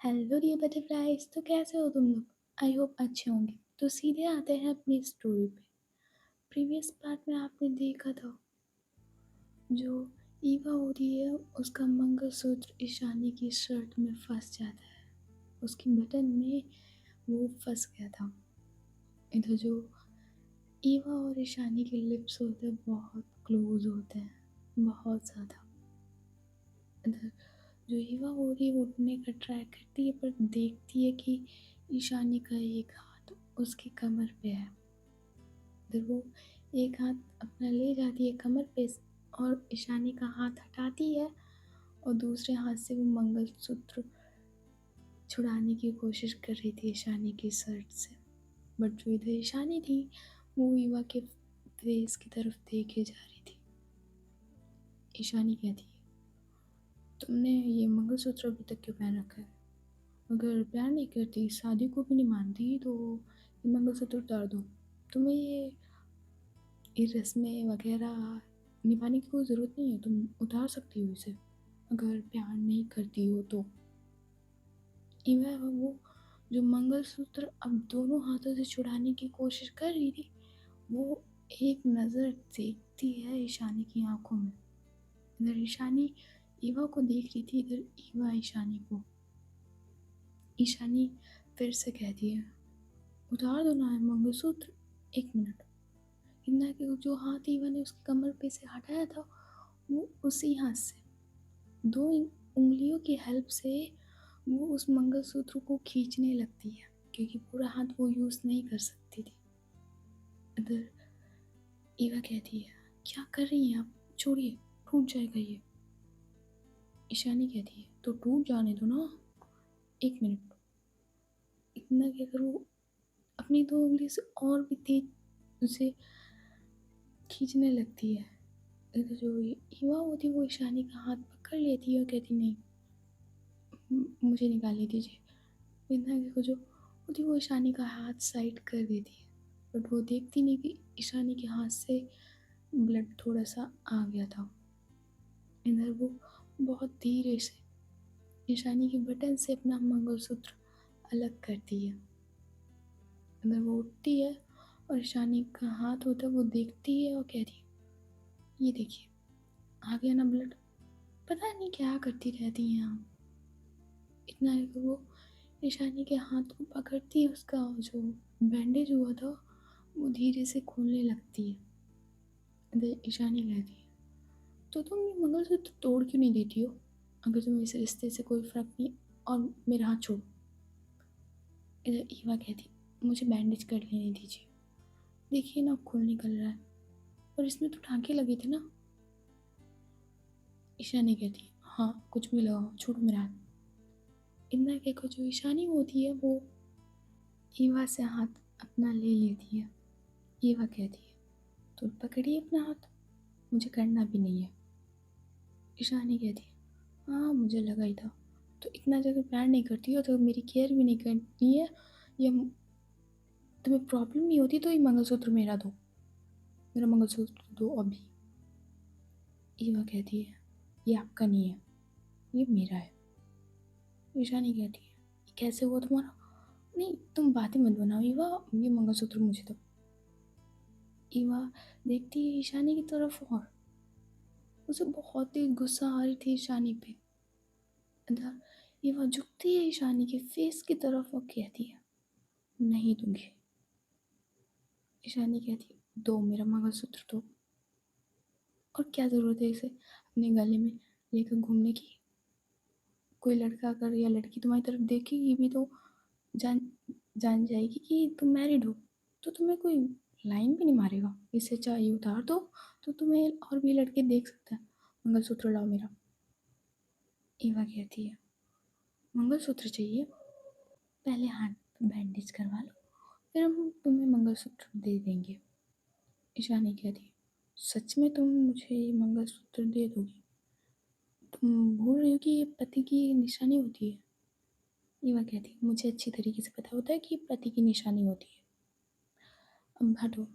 Hello dear butterflies. तो कैसे हो तुम लोग? आई होप अच्छे होंगे। तो सीधे आते हैं अपनी स्टोरी पे। प्रीवियस पार्ट में आपने देखा था जो ईवा होती है उसका मंगलसूत्र ईशानी की शर्ट में फंस जाता है, उसकी बटन में वो फंस गया था। इधर जो ईवा और ईशानी के लिप्स होते हैं बहुत क्लोज होते हैं, बहुत ज़्यादा। इधर जो ईवा होती है वो उठने का ट्राई करती है पर देखती है कि ईशानी का एक हाथ उसकी कमर पे है। फिर वो एक हाथ अपना ले जाती है कमर पे और ईशानी का हाथ हटाती है और दूसरे हाथ से वो मंगलसूत्र छुड़ाने की कोशिश कर रही थी ईशानी की शर्ट से। बट जो इधर ईशानी थी वो ईवा के फेस की तरफ देखे जा रही थी। ईशानी कहती है, तुमने ये मंगलसूत्र अभी तक क्यों पहन रखा है? अगर प्यार नहीं करती, शादी को भी नहीं मानती तो ये मंगलसूत्र उतार दो। तुम्हें ये रस्में वगैरह निभाने की कोई ज़रूरत नहीं है, तुम उतार सकती हो इसे अगर प्यार नहीं करती हो तो। इवन वो जो मंगलसूत्र अब दोनों हाथों से छुड़ाने की कोशिश कर रही थी, वो एक नज़र देखती है ईशानी की आंखों में। इधर ईशानी ईवा को देख रही थी, इधर ईवा ईशानी को। ईशानी फिर से कहती है, उतार दो ना मंगलसूत्र, एक मिनट। इतना कि जो हाथ ईवा ने उसकी कमर पे से हटाया था वो उसी हाथ से दो उंगलियों की हेल्प से वो उस मंगलसूत्र को खींचने लगती है, क्योंकि पूरा हाथ वो यूज़ नहीं कर सकती थी। इधर ईवा कहती है, क्या कर रही हैं आप, छोड़िए, टूट जाएगा ये। ईशानी कहती है, तो टूट जाने दो ना, एक मिनट। इतना कि अगर वो अपनी दो उंगली से और भी तेज उसे खींचने लगती है, इधर जो ईवा होती वो ईशानी का हाथ पकड़ लेती है और कहती, नहीं, मुझे निकालने दीजिए। इतना कि जो होती वो ईशानी का हाथ साइड कर देती है, बट वो देखती नहीं कि ईशानी के हाथ से ब्लड थोड़ा सा आ गया था। इधर वो बहुत धीरे से ईशानी के बटन से अपना मंगलसूत्र अलग करती है। इधर वो उठती है और ईशानी का हाथ होता है वो देखती है और कहती है, ये देखिए, आ गया ना ब्लड। पता नहीं क्या करती रहती हैं आप। इतना है कि वो ईशानी के हाथ को पकड़ती है, उसका जो बैंडेज हुआ था वो धीरे से खोलने लगती है। इधर ईशानी कहती है, तो तुम ये मंगलसूत्र तोड़ क्यों नहीं देती हो? अगर तुम्हें इस रिश्ते से कोई फर्क नहीं, और मेरा हाथ छोड़ो। इधर ईवा कहती, मुझे बैंडेज कर लेने दीजिए, देखिए ना खून निकल रहा है और इसमें तो टाँके लगे थे ना। ईशानी कहती है, हाँ कुछ भी लगाओ, छोड़ो मेरा हाथ। इतना कहकर जो ईशानी होती है वो ईवा से हाथ अपना ले लेती है। ईवा कहती है, तो पकड़िए अपना हाथ, मुझे करना भी नहीं है। ईशानी कहती है, हाँ मुझे लगा ही था। तो इतना जगह प्यार नहीं करती हो तो मेरी केयर भी नहीं करनी है, या तुम्हें प्रॉब्लम नहीं होती तो ये मंगलसूत्र मेरा दो, मेरा मंगलसूत्र दो अभी। ईवा कहती है, ये आपका नहीं है, ये मेरा है। ईशानी कहती है, ये कैसे हुआ तुम्हारा? नहीं तुम बातें मत बनाओ ईवा, ये मंगलसूत्र मुझे दो। ईवा देखती है ईशानी की तरफ और उसे बहुत ही गुस्सा आ रही थी ईशानी पे। अंदर ईवा झुकती है ईशानी के फेस की तरफ और कहती है, नहीं दूंगी। ईशानी कहती है, दो मेरा मंगलसूत्र दो। और क्या ज़रूरत है इसे अपने गले में लेकर घूमने की? कोई लड़का अगर या लड़की तुम्हारी तरफ देखेगी भी तो जान जान जाएगी कि तुम मैरिड हो, तो तुम्हें कोई लाइन भी नहीं मारेगा। इससे चाहिए उतार दो, तो तुम्हें और भी लड़के देख सकते हैं। मंगलसूत्र लाओ मेरा। ईवा कहती है, मंगलसूत्र चाहिए? पहले हाथ बैंडेज करवा लो, फिर हम तुम्हें मंगलसूत्र दे देंगे। ईशानी कहती है, सच में तुम मुझे ये मंगलसूत्र दे दोगी? तुम भूल रही हो कि ये पति की निशानी होती है। ईवा कहती है, मुझे अच्छी तरीके से पता होता है कि पति की निशानी होती है। अब हटो।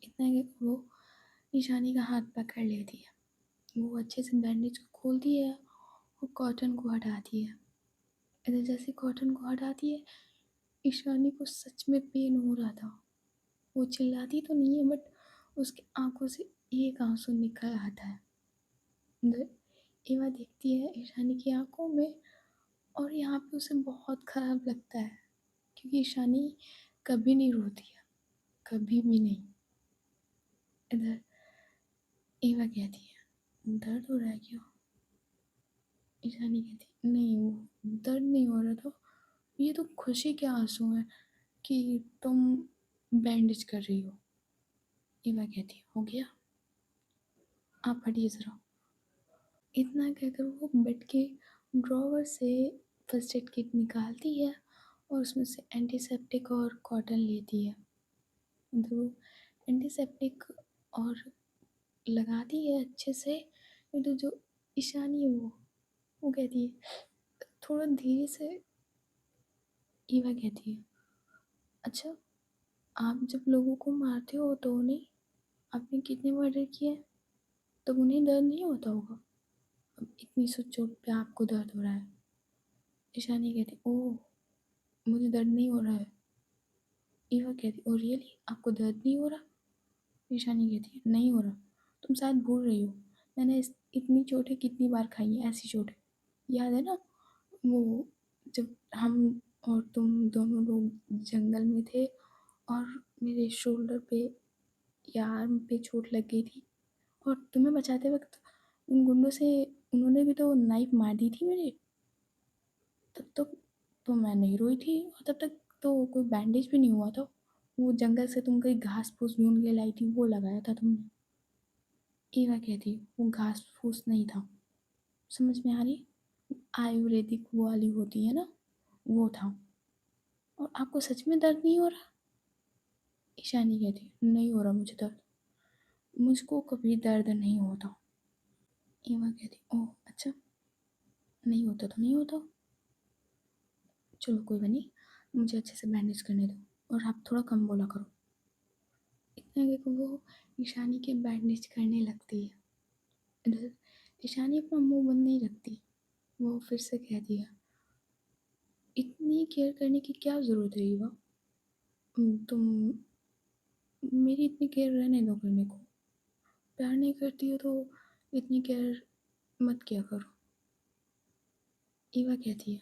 इतना कि वो ईशानी का हाथ पकड़ लेती है, वो अच्छे से बैंडेज को खोलती है और कॉटन को हटाती है। इधर जैसे कॉटन को हटाती है, ईशानी को सच में पेन हो रहा था। वो चिल्लाती तो नहीं है बट उसकी आंखों से एक आंसू निकल आता है। इधर एवा देखती है ईशानी की आंखों में, और यहाँ पे उसे बहुत खराब लगता है क्योंकि ईशानी कभी नहीं रोती है, कभी भी नहीं। इधर एवा कहती है दर्द हो रहा है क्या? ईशानी कहती नहीं, वो दर्द नहीं हो रहा था, ये तो खुशी के आंसू हैं कि तुम बैंडेज कर रही हो। एवा कहती हो गया, आप हटिए ज़रा। इतना कहकर वो बेड के ड्रॉवर से फर्स्ट एड किट निकालती है और उसमें से एंटीसेप्टिक और कॉटन लेती है। तो वो एंटीसेप्टिक और लगाती है अच्छे से। तो जो ईशानी है वो कहती है थोड़ा धीरे से। ईवा कहती है अच्छा, आप जब लोगों को मारते हो तो उन्हें, आपने कितने मर्डर किए हैं, तब उन्हें दर्द नहीं होता होगा, अब इतनी सी चोट पे आपको दर्द हो रहा है। ईशानी कहती ओह, मुझे दर्द नहीं हो रहा है। ईवा कहती ओ रियली, आपको दर्द नहीं हो रहा? ईशानी कहती है नहीं हो रहा, तुम शायद भूल रही हो, मैंने इतनी चोटें कितनी बार खाई हैं, ऐसी चोटें याद है ना, वो जब हम और तुम दोनों लोग जंगल में थे और मेरे शोल्डर पे या आर्म पे चोट लग गई थी, और तुम्हें बचाते वक्त उन गुंडों से उन्होंने भी तो नाइफ मार दी थी मेरे, तब तो मैं नहीं रोई थी, और तब तक तो कोई बैंडेज भी नहीं हुआ था। वो जंगल से तुम कहीं घास फूस ढूंढ के लाई थी, वो लगाया था तुमने। ईवा कहती वो घास फूस नहीं था, समझ में आ रही, आयुर्वेदिक वो वाली होती है ना, वो था। और आपको सच में दर्द नहीं हो रहा? ईशानी कहती नहीं हो रहा मुझे दर्द, मुझको कभी दर्द नहीं होता। ईवा कहती ओह अच्छा, नहीं होता तो नहीं होता, चलो कोई बात नहीं, मुझे अच्छे से बैंडेज करने दो और आप थोड़ा कम बोला करो। इतने में वो ईशानी के बैंडेज करने लगती है। इधर ईशानी अपना मुंह बंद नहीं रखती, वो फिर से कह दिया इतनी केयर करने की क्या ज़रूरत है ईवा, तुम मेरी इतनी केयर रहने दो करने को, प्यार नहीं करती हो तो इतनी केयर मत किया करो। ईवा कहती है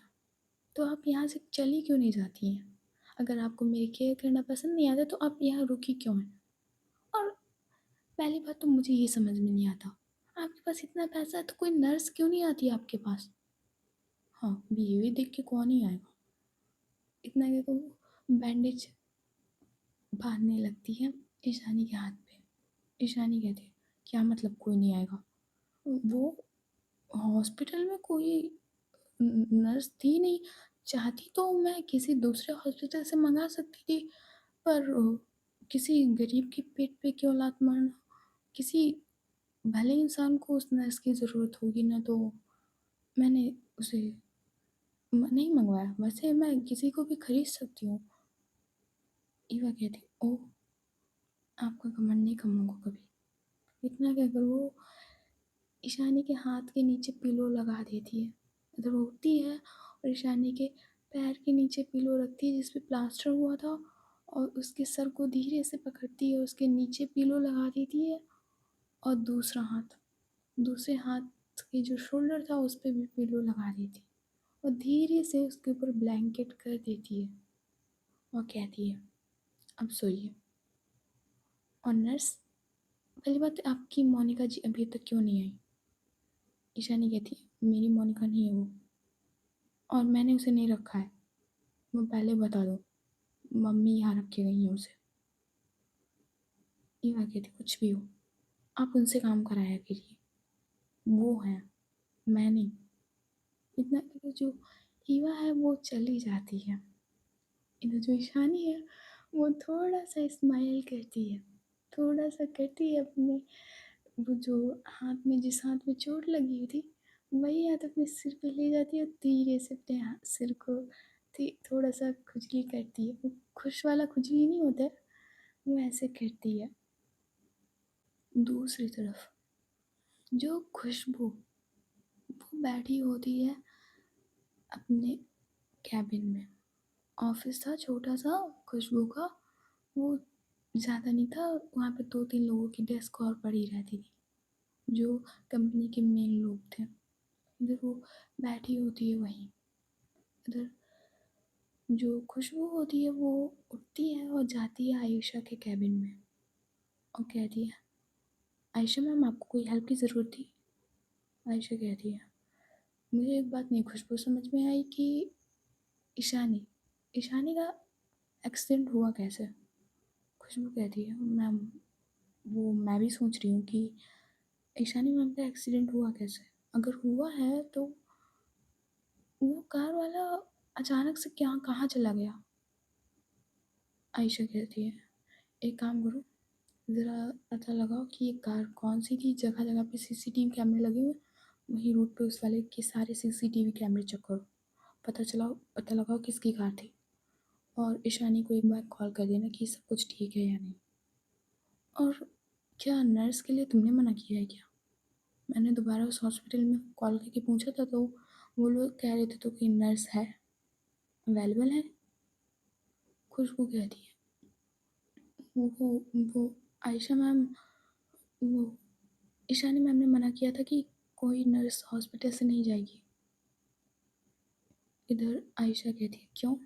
तो आप यहाँ से चली क्यों नहीं जाती हैं? अगर आपको मेरी केयर करना पसंद नहीं आता तो आप यहाँ रुकी क्यों हैं? और पहली बात तो मुझे ये समझ में नहीं आता, आपके पास इतना पैसा है तो कोई नर्स क्यों नहीं आती आपके पास? हाँ, बीवी देख के कौन ही आएगा। इतना कि वो बैंडेज बांधने लगती है ईशानी के हाथ पे। ईशानी कहती है क्या मतलब कोई नहीं आएगा? वो हॉस्पिटल में कोई नर्स थी नहीं, चाहती तो मैं किसी दूसरे हॉस्पिटल से मंगा सकती थी, पर किसी गरीब के पेट पे क्यों लात मारना? किसी भले इंसान को उस नर्स की ज़रूरत होगी ना, तो मैंने उसे नहीं मंगवाया, वैसे मैं किसी को भी खरीद सकती हूँ। ईवा कहती ओह, आपका घमंड नहीं कम होगा कभी। इतना कहकर वो ईशानी के हाथ के नीचे पिलो लगा देती है। इधर वो उठती है और ईशानी के पैर के नीचे पिलो रखती है जिस पे प्लास्टर हुआ था, और उसके सर को धीरे से पकड़ती है, उसके नीचे पिलो लगा देती है, और दूसरे हाथ के जो शोल्डर था उस पे भी पिलो लगा देती है, और धीरे से उसके ऊपर ब्लैंकेट कर देती है और कहती है अब सोइए। और नर्स, पहली बात आपकी मोनिका जी अभी तक क्यों नहीं आई? ईशानी कहती है मेरी मोनिका नहीं है वो, और मैंने उसे नहीं रखा है, मैं पहले बता दूँ, मम्मी यहाँ रख के गई हैं उसे। ईवा कहती कुछ भी हो, आप उनसे काम कराया करिए, वो हैं, मैं नहीं। इतना कि जो ईवा है वो चली जाती है। इधर जो ईशानी है वो थोड़ा सा स्माइल करती है, थोड़ा सा करती है अपने, वो जो हाथ में, जिस हाथ में चोट लगी हुई थी, वही हाथ अपने सिर पे ले जाती है, धीरे से अपने सिर को थोड़ा सा खुजली करती है। वो खुश वाला खुजली नहीं होता है, वो ऐसे करती है। दूसरी तरफ जो खुशबू, वो बैठी होती है अपने कैबिन में। ऑफिस था छोटा सा खुशबू का, वो ज़्यादा नहीं था, वहाँ पे 2-3 लोगों की डेस्क और पड़ी रहती थी, जो कंपनी के मेन लोग थे। इधर वो बैठी होती है वहीं। इधर जो खुशबू होती है वो उठती है और जाती है आयशा के कैबिन में और कहती है, आयशा मैम आपको कोई हेल्प की ज़रूरत थी? आयशा कहती है, मुझे एक बात नहीं खुशबू समझ में आई कि ईशानी ईशानी का एक्सीडेंट हुआ कैसे? खुशबू कहती है, मैम वो मैं भी सोच रही हूँ कि ईशानी मैम का एक्सीडेंट हुआ कैसे? अगर हुआ है तो वो कार वाला अचानक से क्या कहाँ चला गया? आयशा कहती है, एक काम करो, ज़रा पता लगाओ कि ये कार कौन सी थी, जगह जगह पे सीसीटीवी कैमरे लगे हुए, वहीं रूट पे उस वाले के सारे सीसीटीवी कैमरे चेक करो, पता लगाओ किसकी कार थी, और ईशानी को एक बार कॉल कर देना कि सब कुछ ठीक है या नहीं। और क्या नर्स के लिए तुमने मना किया है क्या? मैंने दोबारा उस हॉस्पिटल में कॉल करके पूछा था तो वो लोग कह रहे थे तो कि नर्स है, अवेलेबल है। खुशबू कहती है, वो आयशा मैम, वो ईशानी मैम ने मना किया था कि कोई नर्स हॉस्पिटल से नहीं जाएगी। इधर आयशा कहती है, क्यों,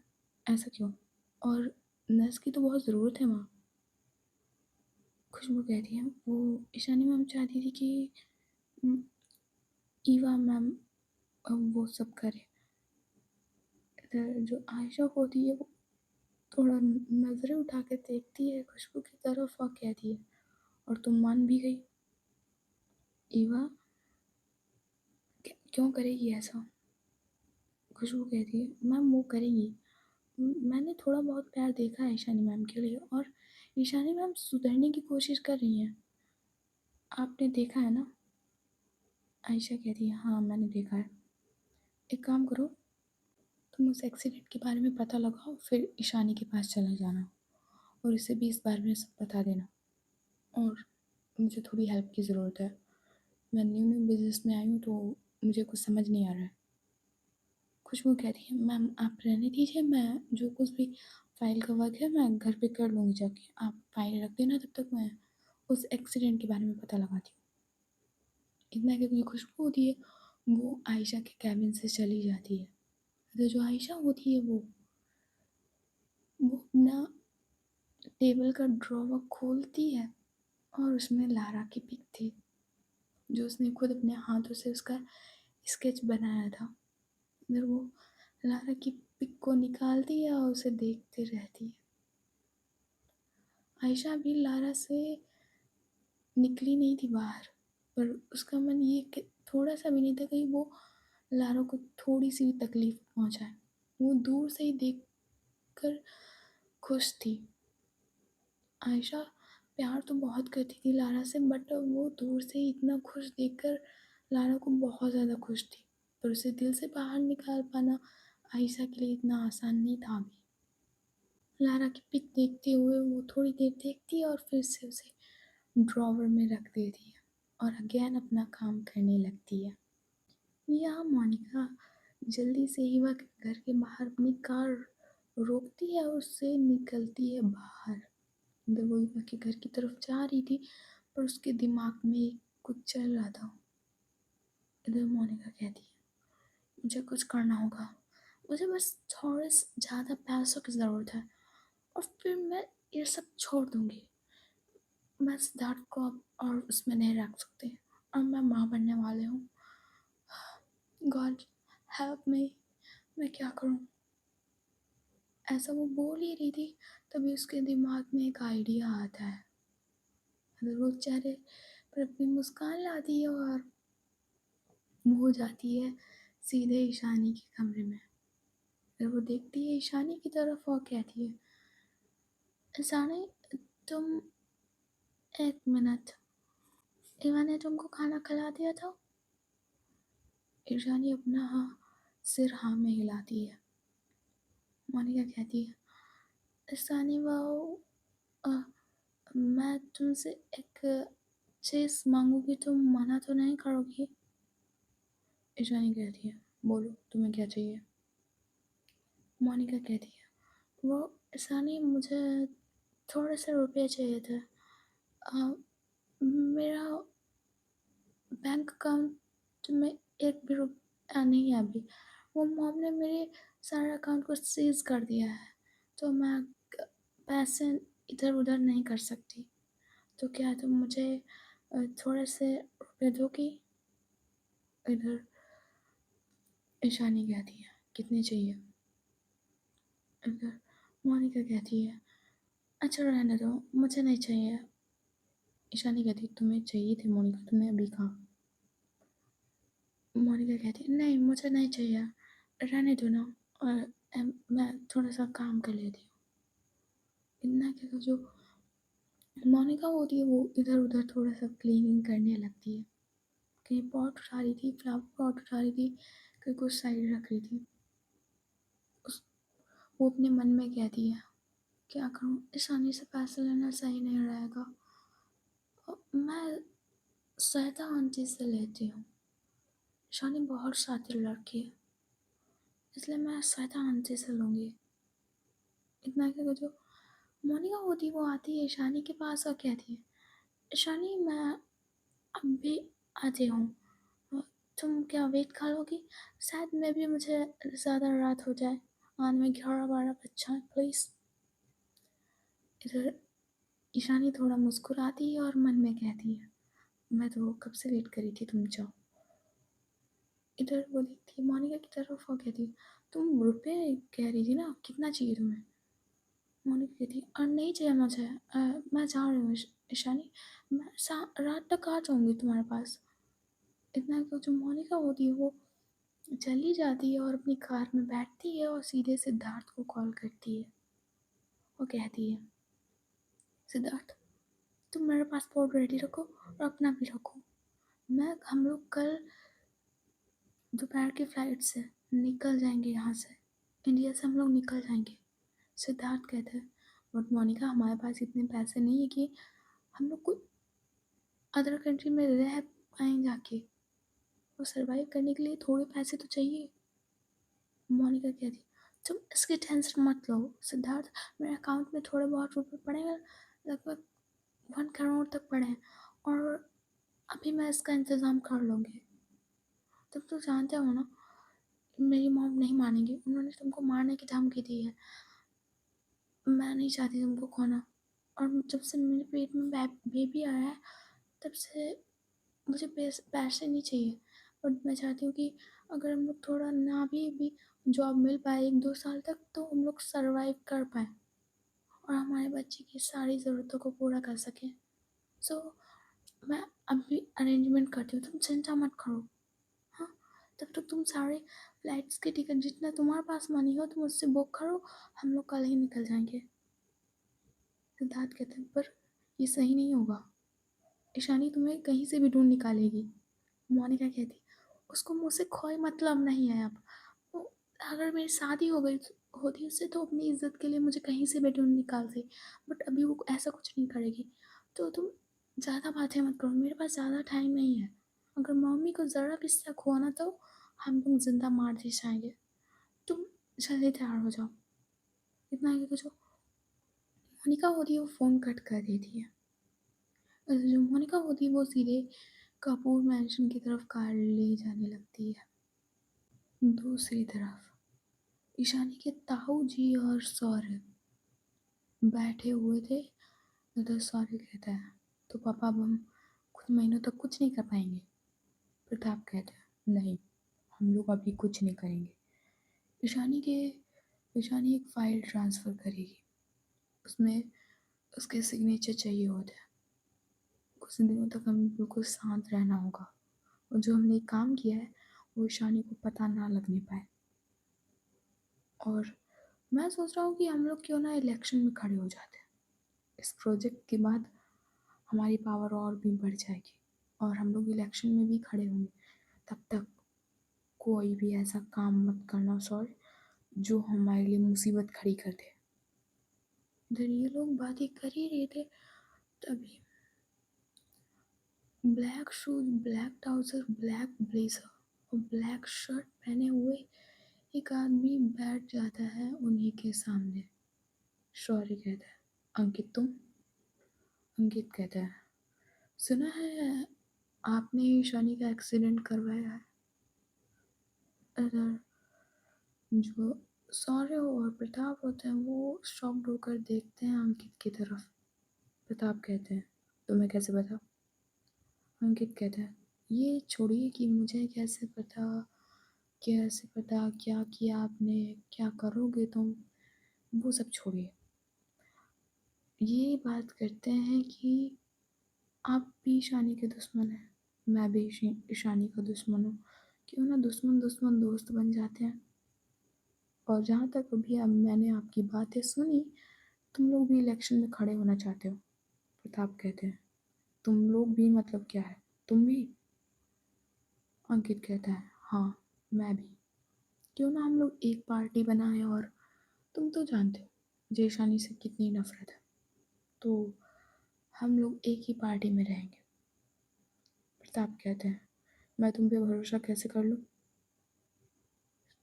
ऐसा क्यों? और नर्स की तो बहुत ज़रूरत है वहाँ। खुशबू कहती है, वो ईशानी मैम चाहती थी कि ईवा मैम वो सब करे। इधर जो आयशा होती है वो थोड़ा नज़रें उठा के देखती है खुशबू की तरफ और कहती है, और तुम मान भी गई? ईवा क्यों करेगी ऐसा? खुशबू कहती है, मैम वो करेगी, मैंने थोड़ा बहुत प्यार देखा है ईशानी मैम के लिए, और ईशानी मैम सुधरने की कोशिश कर रही हैं, आपने देखा है ना? आयशा कहती है, हाँ मैंने देखा है। एक काम करो, तुम उस एक्सीडेंट के बारे में पता लगाओ, फिर ईशानी के पास चला जाना और उसे भी इस बारे में सब बता देना। और मुझे थोड़ी हेल्प की ज़रूरत है, मैं न्यू न्यू बिजनेस में आई हूँ तो मुझे कुछ समझ नहीं आ रहा है। खुशबू कहती है, मैम आप रहने दीजिए, मैं जो कुछ भी फाइल का वर्क है मैं घर पे कर लूँगी जाके, आप फाइल रख देना, तब तक मैं उस एक्सीडेंट के बारे में पता लगाती हूँ। इतना कि खुशबू होती है वो आयशा के कैबिन से चली जाती है। तो जो आयशा होती है वो अपना टेबल का ड्रॉवर खोलती है और उसमें लारा की पिक थी, जो उसने खुद अपने हाथों से उसका स्केच बनाया था। फिर वो लारा की पिक को निकालती है और उसे देखते रहती है। आयशा भी लारा से निकली नहीं थी बाहर, पर उसका मन ये थोड़ा सा भी नहीं था कहीं वो लारा को थोड़ी सी भी तकलीफ पहुंचाए। वो दूर से ही देख कर खुश थी। आयशा प्यार तो बहुत करती थी लारा से, बट वो दूर से ही इतना खुश देखकर लारा को बहुत ज़्यादा खुश थी, पर उसे दिल से बाहर निकाल पाना आयशा के लिए इतना आसान नहीं था अभी। लारा की पिक देखते हुए वो थोड़ी देर देखती है और फिर से उसे ड्रॉवर में रख देती है और अगेन अपना काम करने लगती है। यहाँ मोनिका जल्दी से ही वह घर के बाहर अपनी कार रोकती है और उससे निकलती है बाहर। जब वो युवा के घर की तरफ जा रही थी, पर उसके दिमाग में कुछ चल रहा था। इधर मोनिका कहती है, मुझे कुछ करना होगा, मुझे बस थोड़े ज़्यादा पैसों की ज़रूरत है और फिर मैं ये सब छोड़ दूँगी। मैं सिद्धार्थ को अब और उसमें नहीं रख सकती और मैं माँ बनने वाली हूँ। गॉड हेल्प मी, मैं क्या करूँ? ऐसा वो बोल ही रही थी, तभी उसके दिमाग में एक आइडिया आता है। वो चेहरे पर अपनी मुस्कान लाती है और वो जाती है सीधे ईशानी के कमरे में। फिर वो देखती है ईशानी की तरफ और कहती है, ईशानी तुम, एक मिनट, इवा ने तुमको खाना खिला दिया था? ईशानी अपना सिर हाँ में हिलाती है। मोनिका कहती है, ईशानी वो अ, मैं तुमसे एक चीज़ मांगूंगी, तुम मना तो नहीं करोगी? ईशानी कहती है, बोलो तुम्हें क्या चाहिए? मोनिका कहती है, वो ईशानी मुझे थोड़े से रुपये चाहिए थे। मेरा बैंक अकाउंट में एक भी रुपया नहीं है अभी। वो मॉम ने मेरे सारे अकाउंट को सीज कर दिया है, तो मैं पैसे इधर उधर नहीं कर सकती। तो क्या तुम मुझे थोड़े से रुपये दोगी? इधर ईशानी कहती है, कितने चाहिए? इधर मोनिका कहती है, अच्छा रहने दो, मुझे नहीं चाहिए। ईशानी कहती है, तुम्हें चाहिए थे मोनिका, तुमने अभी कहा। मोनिका कहती है, नहीं मुझे नहीं चाहिए, रहने दो ना, और मैं थोड़ा सा काम कर लेती हूँ। इतना क्या, जो मोनिका होती है वो इधर उधर थोड़ा सा क्लीनिंग करने लगती है। कहीं पॉट उठा रही थी, फ्लावर पॉट उठा रही थी, कहीं कुछ साइड रख रही थी। उस वो अपने मन में कहती है, क्या करूँ, ईशानी से पैसे लेना सही नहीं रहेगा। मैं सहायता आंटी से लेती हूँ। ईशानी बहुत शातिर लड़की है, इसलिए मैं सहायता आंटी से लूँगी। इतना क्या, जो मोनिका होती वो आती है ईशानी के पास और कहती है, ईशानी मैं अब भी आती हूँ, तुम क्या वेट कर लोगी? शायद में भी मुझे ज़्यादा रात हो जाए, आने में 11-12 बज जाए, प्लीज़। इधर ईशानी थोड़ा मुस्कुराती है और मन में कहती है, मैं तो कब से वेट करी थी, तुम जाओ। इधर वो देखती है मोनिका की तरफ और कहती है, तुम रुपये कह रही थी ना, कितना चाहिए तुम्हें? मोनिका कहती है, और नहीं चाहिए मुझे, मैं जा रही हूँ ईशानी, मैं रात तक आ जाऊँगी तुम्हारे पास। इतना तो जो मोनिका होती है वो चली जाती है और अपनी कार में बैठती है और सीधे सिद्धार्थ को कॉल करती है। वो कहती है, सिद्धार्थ तुम मेरा पासपोर्ट रेडी रखो और अपना भी रखो। हम लोग कल दोपहर की फ़्लाइट से निकल जाएंगे यहाँ से, इंडिया से हम लोग निकल जाएंगे। सिद्धार्थ कहते हैं, बट मोनिका हमारे पास इतने पैसे नहीं है कि हम लोग कोई अदर कंट्री में रह पाएँ जाके। वो सर्वाइव करने के लिए थोड़े पैसे तो चाहिए। मोनिका कहती, तुम इसकी टेंशन मत लो सिद्धार्थ, मेरे अकाउंट में थोड़े बहुत रुपए पड़े हैं, लगभग 1 करोड़ तक पड़े हैं, और अभी मैं इसका इंतज़ाम कर लूँगी। तुम तो जानते हो ना, मेरी मॉम नहीं मानेंगी, उन्होंने तुमको मारने की धमकी दी है। मैं नहीं चाहती तुमको खोना, और जब से मेरे पेट में बेबी आया है तब से मुझे पैसे नहीं चाहिए, बट मैं चाहती हूँ कि अगर हम लोग थोड़ा ना भी जॉब मिल पाए 1-2 साल तक, तो हम लोग सर्वाइव कर पाएँ और हमारे बच्चे की सारी ज़रूरतों को पूरा कर सकें। सो मैं अभी अरेंजमेंट करती हूँ, तुम चिंता मत करो। हाँ, तब तक तुम सारे फ्लाइट्स के टिकट जितना तुम्हारे पास मनी हो तुम उससे बुक करो, हम लोग कल ही निकल जाएंगे। सिद्धार्थ कहते हैं, पर ये सही नहीं होगा, ईशानी तुम्हें कहीं से भी ढूंढ निकालेगी। मोनिका कहती, उसको मुझसे कोई मतलब नहीं है अब, वो अगर मेरी शादी हो गई होती उससे तो अपनी इज्जत के लिए मुझे कहीं से भी ढूंढ निकालती, बट अभी वो ऐसा कुछ नहीं करेगी। तो तुम ज़्यादा बातें मत करो, मेरे पास ज़्यादा टाइम नहीं है, अगर मम्मी को ज़रा भी शक हुआ ना तो हम लोग जिंदा मार दिए जाएंगे। तुम जल्दी तैयार हो जाओ। इतना आगे जो मोनिका होती है वो फ़ोन कट कर देती है, और जो मोनिका होती है वो सीधे कपूर मैंशन की तरफ कार ले जाने लगती है। दूसरी तरफ ईशानी के ताऊ जी और सौरभ बैठे हुए थे। उधर सौरभ कहता है, तो पापा अब हम कुछ महीनों तक कुछ नहीं कर पाएंगे? प्रताप कहता है, नहीं हम लोग अभी कुछ नहीं करेंगे। ईशानी के ईशानी एक फ़ाइल ट्रांसफ़र करेगी, उसमें उसके सिग्नेचर चाहिए होते हैं। कुछ दिनों तक हमें बिल्कुल शांत रहना होगा, और जो हमने काम किया है वो ईशानी को पता ना लगने पाए। और मैं सोच रहा हूँ कि हम लोग क्यों ना इलेक्शन में खड़े हो जाते हैं। इस प्रोजेक्ट के बाद हमारी पावर और भी बढ़ जाएगी और हम लोग इलेक्शन में भी खड़े होंगे। तब तक कोई भी ऐसा काम मत करना सॉरी जो हमारे लिए मुसीबत खड़ी कर दे। इधर ये लोग बातें कर ही रहे थे, तभी black shoes, black trouser, black blazer और ब्लैक शर्ट पहने हुए एक आदमी बैठ जाता है उन्हीं के सामने। शौर्य कहता है, अंकित तुम? अंकित कहता है, सुना है आपने ईशानी का एक्सीडेंट करवाया है। इधर जो शौर्य और प्रताप होते हैं वो शॉक्ड होकर देखते हैं अंकित की तरफ। प्रताप कहते हैं, तुम्हें कैसे पता? अंकित कहता है, ये छोड़िए कि मुझे कैसे पता क्या किया आपने, क्या करोगे तुम, वो सब छोड़िए। ये बात करते हैं कि आप भी ईशानी के दुश्मन हैं, मैं भी ईशानी का दुश्मन हूँ। क्यों ना दुश्मन दुश्मन दोस्त बन जाते हैं। और जहाँ तक अभी अब मैंने आपकी बातें सुनी, तुम लोग भी इलेक्शन में खड़े होना चाहते हो। प्रताप कहते हैं, तुम लोग भी मतलब क्या है, तुम भी? अंकित कहता है, हाँ मैं भी। क्यों ना हम लोग एक पार्टी बनाएं, और तुम तो जानते हो मुझे ईशानी से कितनी नफरत है, तो हम लोग एक ही पार्टी में रहेंगे। प्रताप कहते हैं, मैं तुम पे भरोसा कैसे कर लूँ?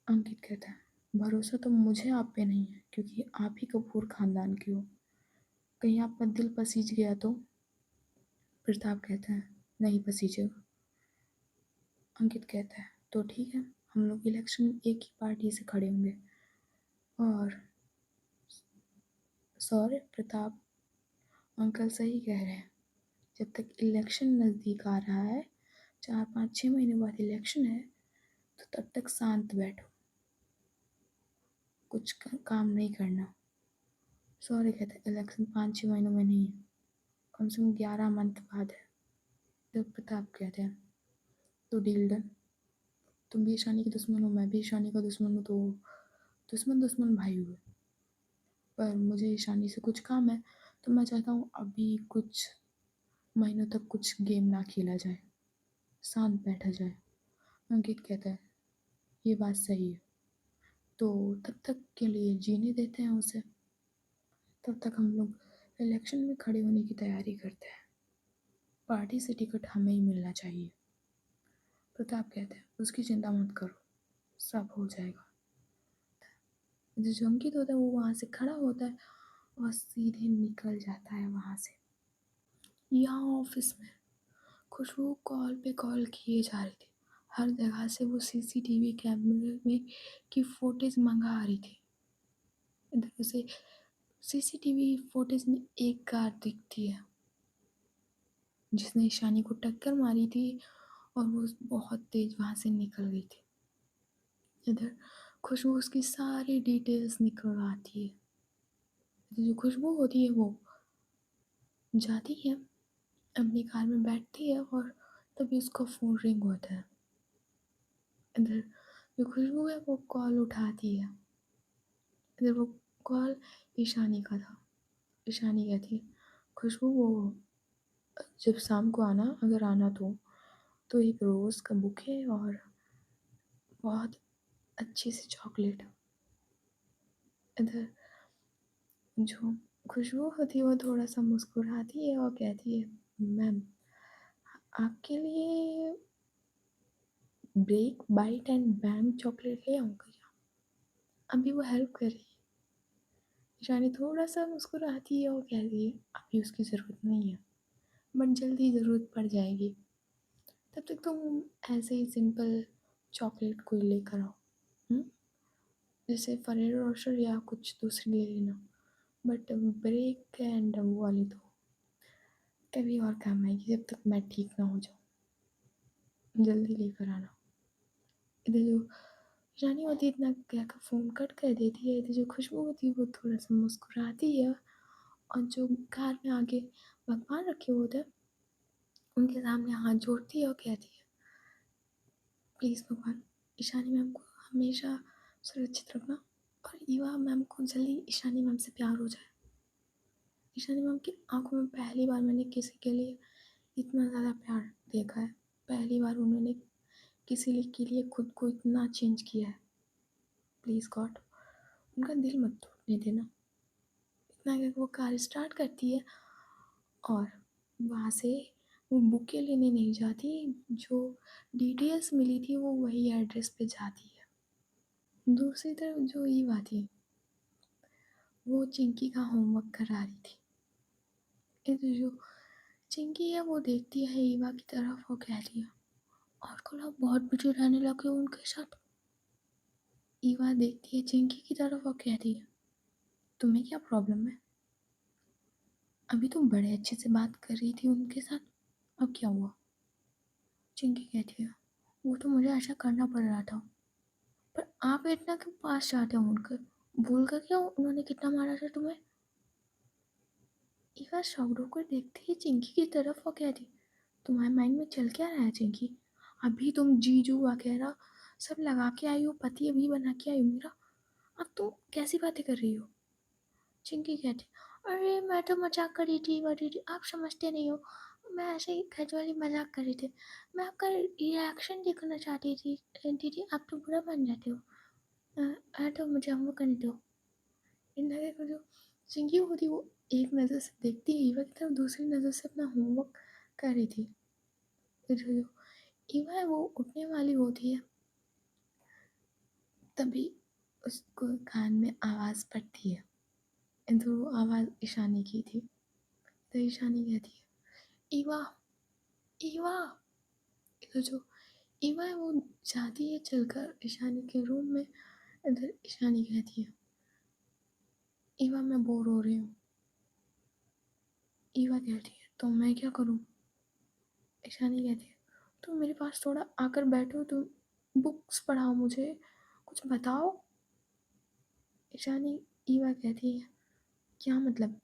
अंकित कहता है, भरोसा तो मुझे आप पे नहीं है क्योंकि आप ही कपूर खानदान की हो। कहीं आपका दिल पसीज गया तो? प्रताप कहता है, नहीं पसीजेगा। अंकित कहता है, तो ठीक है, हम लोग इलेक्शन में एक ही पार्टी से खड़े होंगे। और सॉरी प्रताप अंकल सही कह रहे हैं। जब तक इलेक्शन नज़दीक आ रहा है, 4 5 6 महीने बाद इलेक्शन है, तो तब तक शांत बैठो, कुछ काम नहीं करना। सॉरी कहते हैं, इलेक्शन 5 6 महीनों में नहीं है, कम से कम 11 मंथ बाद है। तो प्रताप कहते हैं, तो डील डन। तुम भी ईशानी के दुश्मन हो, मैं भी ईशानी का दुश्मन हूँ, तो दुश्मन दुश्मन भाई हुए। पर मुझे ईशानी से कुछ काम है, तो मैं चाहता हूँ अभी कुछ महीनों तक कुछ गेम ना खेला जाए, शांत बैठा जाए। अंकित कहता है, ये बात सही है, तो तब तक के लिए जीने देते हैं उसे। तब तक हम लोग इलेक्शन में खड़े होने की तैयारी करते हैं। पार्टी से टिकट हमें ही मिलना चाहिए। प्रताप कहते हैं, उसकी चिंता मत करो, सब हो जाएगा। जो अंकित होता है वो वहाँ से खड़ा होता है और सीधे निकल जाता है वहाँ से। यहाँ ऑफिस में खुशबू कॉल पे कॉल किए जा रही थी। हर जगह से वो सीसीटीवी कैमरे में की फुटेज मंगा रही थी। इधर उसे सीसीटीवी फुटेज में एक कार दिखती है जिसने ईशानी को टक्कर मारी थी, और वो बहुत तेज वहाँ से निकल गई थी। इधर खुशबू उसकी सारी डिटेल्स निकलवाती है। जो खुशबू होती है वो जाती है, अपनी कार में बैठती है, और तभी उसका फ़ोन रिंग होता है। इधर जो खुशबू है वो कॉल उठाती है। इधर वो कॉल ईशानी का था। ईशानी कहती है, खुशबू वो जब शाम को आना, अगर आना तो एक रोज़ का बुके और बहुत अच्छी सी चॉकलेट। इधर जो खुशबू होती है वो थोड़ा सा मुस्कुराती है और कहती है, मैम आपके लिए break bite and bang chocolate ले आऊँ क्या? अभी वो हेल्प कर रही है। ईशानी थोड़ा सा मुस्कुराती है और कहती है, अभी उसकी ज़रूरत नहीं है, बट जल्दी ज़रूरत पड़ जाएगी। तब तक तुम ऐसे ही सिंपल चॉकलेट कोई लेकर आओ, हुँ? जैसे फरेरो रोशर या कुछ दूसरी ले लेना, बट ब्रेक एंड वो वाली तो कभी और काम आएगी, जब तक मैं ठीक ना हो जाऊँ। जल्दी लेकर आना। इधर जो ईशानी होती है इतना कहकर फ़ोन कट कर देती है। इधर जो खुशबू होती है वो थोड़ा सा मुस्कुराती है, और जो कार में आगे भगवान रखे होते हैं उनके सामने हाथ जोड़ती है और कहती है, प्लीज़ भगवान ईशानी मैम को हमेशा सुरक्षित रखना, और ईवा मैम को जल्दी ईशानी मैम से प्यार हो जाए। ईशानी मैम की आंखों में पहली बार मैंने किसी के लिए इतना ज़्यादा प्यार देखा है। पहली बार उन्होंने किसी के लिए खुद को इतना चेंज किया है। प्लीज़ गॉड उनका दिल मत टूटने देना। इतना कहकर वो कार स्टार्ट करती है, और वहाँ से वो बुके लेने नहीं जाती, जो डिटेल्स मिली थी वो वही एड्रेस पे जाती है। दूसरी तरफ जो ईवा थी, वो चिंकी का होमवर्क करा रही थी। इधर जो चिंकी है वो देखती है ईवा की तरफ और कहती है, आजकल आप बहुत बिजी रहने लगे हो उनके साथ। ईवा देखती है चिंकी की तरफ और कहती है, तुम्हें क्या प्रॉब्लम है? अभी तुम बड़े अच्छे से बात कर रही थी उनके साथ, अब क्या हुआ? चिंकी कहती है, वो तो मुझे ऐसा करना पड़ रहा था, पर आप इतना क्यों पास जाते हो उनके? भूल कर क्या उन्होंने कितना मारा था तुम्हें? ईवा शॉक्ड होकर देखती है चिंकी की तरफ और कहती, तुम्हारे माइंड में चल क्या रहा है चिंकी? अभी तुम जीजू वगैरह सब लगा के आई हो, पति अभी बना के आई हो मेरा, अब तुम कैसी बातें कर रही हो? चिंकी कहती, अरे मैं तो मजाक कर रही थी दीदी, आप समझते नहीं हो, मैं ऐसे ही कैजुअली मजाक कर रही थी, मैं आपका रिएक्शन देखना चाहती थी। दीदी आप तो बुरा मान जाते हो। तो मुझे होमवर्क करने दो। इन लगे को जो चिंकी होती वो एक नज़र से देखती है ईवा की तरफ, दूसरी नज़र से अपना होमवर्क कर रही थी। फिर जो ईवा है वो उठने वाली होती है, तभी उसको कान में आवाज़ पड़ती है। तो वो आवाज़ ईशानी की थी। तो ईशानी कहती है, ईवा, ईवा। तो जो ईवा है वो जाती है चलकर ईशानी के रूम में। इधर ईशानी कहती है, ईवा मैं बोर हो रही हूँ। ईवा कहती है, तो मैं क्या करूँ? ईशानी कहती है, तुम मेरे पास थोड़ा आकर बैठो, तुम बुक्स पढ़ाओ, मुझे कुछ बताओ। ईशानी ईवा कहती है, क्या मतलब?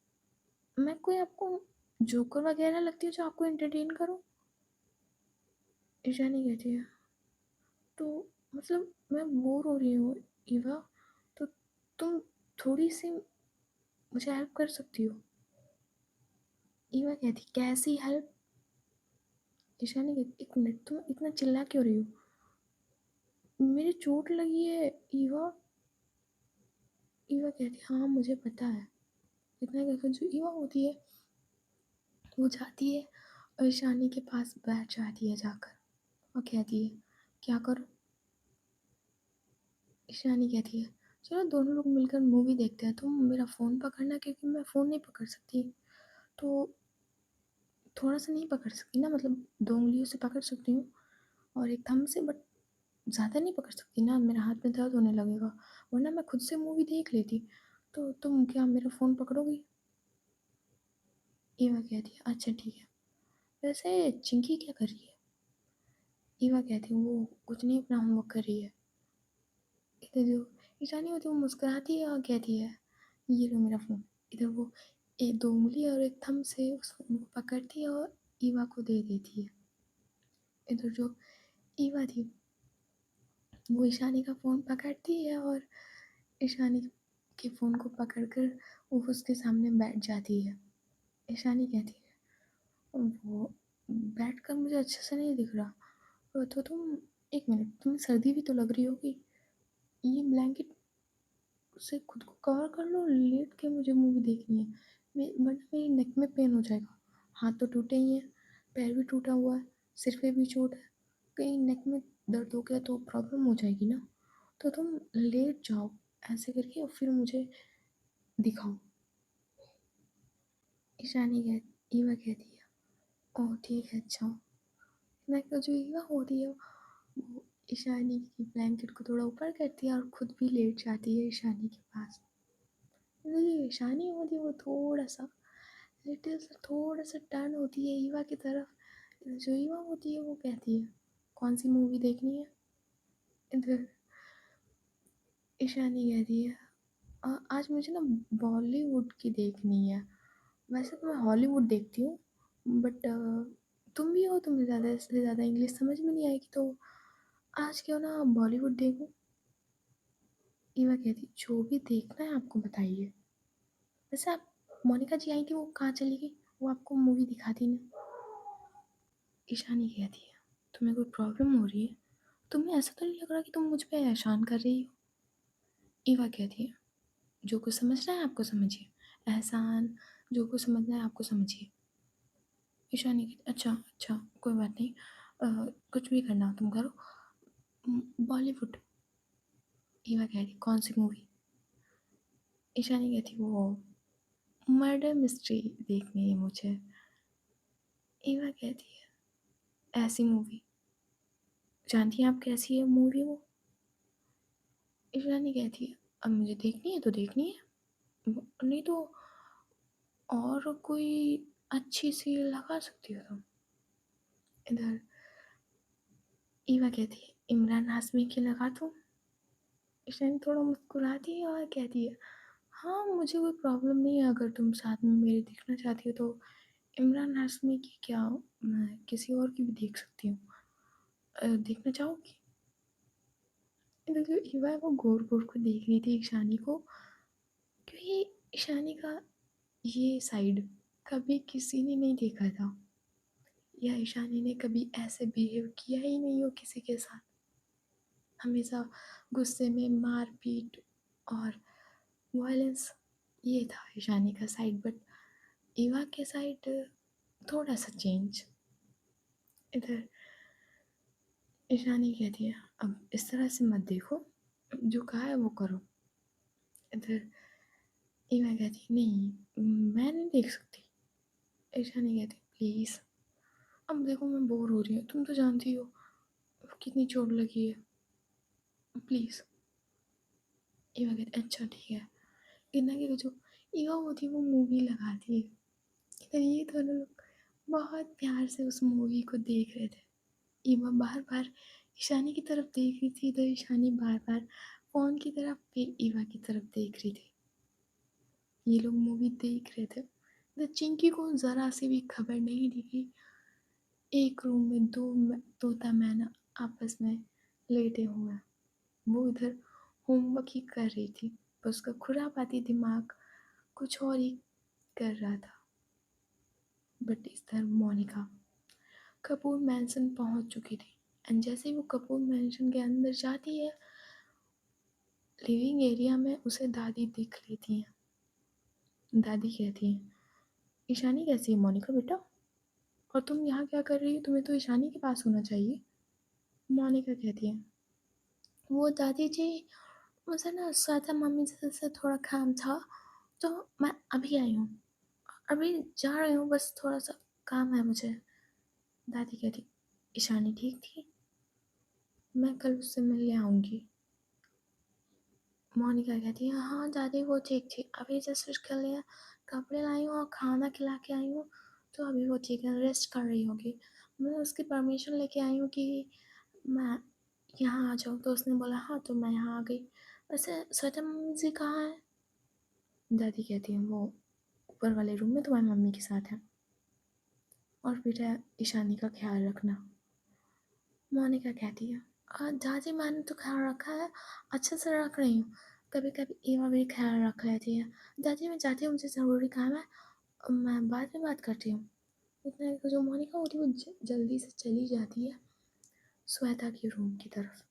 मैं कोई आपको जोकर वगैरह लगती हूँ जो आपको एंटरटेन करूँ? ईशानी कहती है, तो मतलब मैं बोर हो रही हूँ ईवा, तो तुम थोड़ी सी मुझे हेल्प कर सकती हो? ईवा कहती, कैसी हेल्प? ईशानी कहती, एक मिनट, तुम इतना चिल्ला क्यों रही हो? मेरी चोट लगी है ईवा। ईवा कहती, हाँ मुझे पता है। इतना कहकर जो ईवा होती है वो जाती है और ईशानी के पास बैठ जाती है जाकर और कहती है, क्या करूँ? ईशानी कहती है, चलो दोनों लोग मिलकर मूवी देखते हैं, तुम मेरा फ़ोन पकड़ना क्योंकि मैं फ़ोन नहीं पकड़ सकती, तो थोड़ा सा नहीं पकड़ सकती ना, मतलब 2 उँगलियों से पकड़ सकती हूँ और एक थंब से, बट ज़्यादा नहीं पकड़ सकती ना, मेरा हाथ में दर्द होने लगेगा, वरना मैं खुद से मूवी देख लेती। तो तुम क्या मेरा फ़ोन पकड़ोगी? ईवा कहती है, अच्छा ठीक है। वैसे चिंकी क्या कर रही है? ईवा कहती है, वो कुछ नहीं, अपना होमवर्क कर रही है। इधर जो ईशानी होती है वो मुस्कुराती है और कहती है, ये लो मेरा फ़ोन। इधर वो एक 2 उँगली और एक थंब से उस फ़ोन को पकड़ती है और ईवा को दे देती है। इधर जो ईवा थी वो ईशानी का फ़ोन पकड़ती है और ईशानी के फ़ोन को पकड़कर वो उसके सामने बैठ जाती है। ईशानी कहती है, वो बैठकर मुझे अच्छे से नहीं दिख रहा, तो तुम एक मिनट, तुम्हें सर्दी भी तो लग रही होगी, ये ब्लैंकेट से खुद को कवर कर लो, लेट के मुझे मूवी देखनी है, वरना मेरी नेक में पेन हो जाएगा। हाथ तो टूटे ही हैं, पैर भी टूटा हुआ है, सिर पे भी चोट है, कहीं नेक में दर्द हो गया तो प्रॉब्लम हो जाएगी ना, तो तुम लेट जाओ ऐसे करके और फिर मुझे दिखाओ। ईशानी ईवा कहती है, ओह ठीक है अच्छा। मैं तो जो ईवा होती है वो ईशानी की ब्लैंकेट को थोड़ा ऊपर करती है और खुद भी लेट जाती है ईशानी के पास। जो ईशानी होती है वो थोड़ा सा लिटिल सा थोड़ा सा टर्न होती है ईवा की तरफ। जो ईवा होती है वो कहती है, कौन सी मूवी देखनी है? इधर ईशानी कहती है, आज मुझे ना बॉलीवुड की देखनी है, वैसे तो मैं हॉलीवुड देखती हूँ, बट तुम भी हो, तुम्हें ज़्यादा से ज़्यादा इंग्लिश समझ में नहीं आएगी, तो आज क्यों ना बॉलीवुड देखूँ? ईवा कहती, जो भी देखना है आपको बताइए। वैसे आप, मोनिका जी आई थी वो कहाँ चली गई? वो आपको मूवी दिखाती नहीं। ईशानी कहती है, तुम्हें कोई प्रॉब्लम हो रही है? तुम्हें ऐसा तो नहीं लग रहा कि तुम मुझ पे एहसान कर रही हो? ईवा कहती है, जो कुछ समझना है आपको समझिए, एहसान जो कुछ समझना है आपको समझिए। ईशानी कहती, अच्छा अच्छा कोई बात नहीं, कुछ भी करना हो तुम करो। बॉलीवुड, ईवा कहती कौन सी मूवी? ईशानी कहती वो मर्डर मिस्ट्री देखनी है मुझे। ईवा कहती है ऐसी मूवी, जानती हैं आप कैसी है मूवी वो? ईशानी कहती है अब मुझे देखनी है तो देखनी है, नहीं तो और कोई अच्छी सी लगा सकती हो तुम। इधर ईवा कहती है इमरान हाशमी की लगा दूँ? ईशानी थोड़ा मुस्कुराती है और कहती है हाँ मुझे कोई प्रॉब्लम नहीं है, अगर तुम साथ में मेरे देखना चाहती हो तो इमरान हाशमी की क्या, मैं किसी और की भी देख सकती हूँ, देखना चाहोगी? इधर जो ईवा है वो घूर घूर को देख रही थी ईशानी को, क्योंकि ईशानी का ये साइड कभी किसी ने नहीं देखा था, या ईशानी ने कभी ऐसे बिहेव किया ही नहीं हो किसी के साथ। हमेशा गुस्से में मारपीट और वायलेंस, ये था ईशानी का साइड, बट ईवा के साइड थोड़ा सा चेंज। इधर ईशानी कहती है अब इस तरह से मत देखो, जो कहा है वो करो। इधर ईवा कहती है नहीं मैं नहीं देख सकती। ईशानी कहती है प्लीज़, अब देखो मैं बोर हो रही हूँ, तुम तो जानती हो कितनी चोट लगी है, प्लीज़। ईवा कहती है अच्छा ठीक है। इतना कि जो ईवा होती है वो मूवी लगाती है। इधर ये दोनों लोग बहुत प्यार से उस मूवी को देख रहे थे। ईवा बार बार ईशानी की तरफ देख रही थी, इधर ईशानी बार बार फ़ोन की तरफ फिर ईवा की तरफ देख रही थी। ये लोग मूवी देख रहे थे। इधर चिंकी को ज़रा सी भी खबर नहीं थी कि एक रूम में दो तोता मैना आपस में लेटे हुए हैं। वो इधर होमवर्क ही कर रही थी, पर उसका खुरापाती दिमाग कुछ और ही कर रहा था। बट इधर मोनिका कपूर मैंसन पहुंच चुकी थी, एंड जैसे ही वो कपूर मैंसन के अंदर जाती है, लिविंग एरिया में उसे दादी दिख लेती हैं। दादी कहती हैं ईशानी कैसी है मोनिका बेटा, और तुम यहाँ क्या कर रही हो, तुम्हें तो ईशानी के पास होना चाहिए। मोनिका कहती है वो दादी जी मुझे ना स्वाति मम्मी से थोड़ा काम था, तो मैं अभी आई हूँ, अभी जा रही हूँ, बस थोड़ा सा काम है मुझे। दादी कहती ईशानी ठीक थी, मैं कल उससे मिलने आऊँगी। मोनिका कहती है हाँ दादी वो ठीक थी, अभी जस्ट उसके लिए कपड़े लाई हूँ और खाना खिला के आई हूँ, तो अभी वो ठीक है, रेस्ट कर रही होगी। मैं उसकी परमिशन लेके आई हूँ कि मैं यहाँ आ जाऊँ, तो उसने बोला हाँ, तो मैं यहाँ आ गई। वैसे श्वेता मम्मी जी कहाँ है? दादी कहती है वो ऊपर वाले रूम में तुम्हारी मम्मी के साथ है, और बेटा ईशानी का ख्याल रखना। मोनिका कहती है दादी मैंने तो ख्याल रखा है, अच्छे से रख रही हूँ, कभी कभी ईवा भी ख्याल रख लेती है। दादी मैं जाती हूँ, मुझे ज़रूरी काम है, मैं बाद में बात करती हूँ। इतना जो मोनिका होती है वो जल्दी से चली जाती है श्वेता के रूम की तरफ।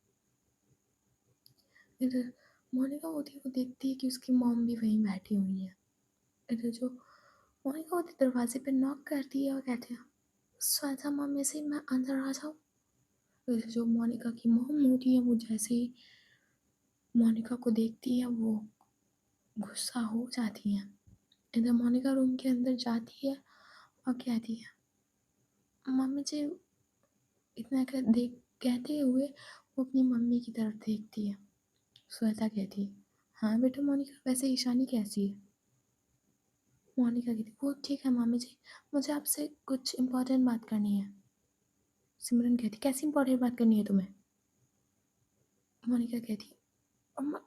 इधर मोनिका होती है वो देखती है कि उसकी मॉम भी वहीं बैठी हुई है। इधर जो मोनिका होती है दरवाजे पे नॉक करती है और कहती है श्वेता मम्मी से मैं अंदर आ जाऊँ। इधर जो मोनिका की मॉम होती है वो जैसे ही मोनिका को देखती है वो गुस्सा हो जाती है। इधर मोनिका रूम के अंदर जाती है और कहती है मम्मी जी, इतना कहते हुए वो अपनी मम्मी की तरफ देखती है। श्वेता कहती है हाँ बेटा मोनिका, वैसे ईशानी कैसी है? मोनिका कहती वो ठीक है मम्मी जी, मुझे आपसे कुछ इम्पोर्टेंट बात करनी है। सिमरन कहती कैसी इम्पोर्टेंट बात करनी है तुम्हें? मोनिका कहती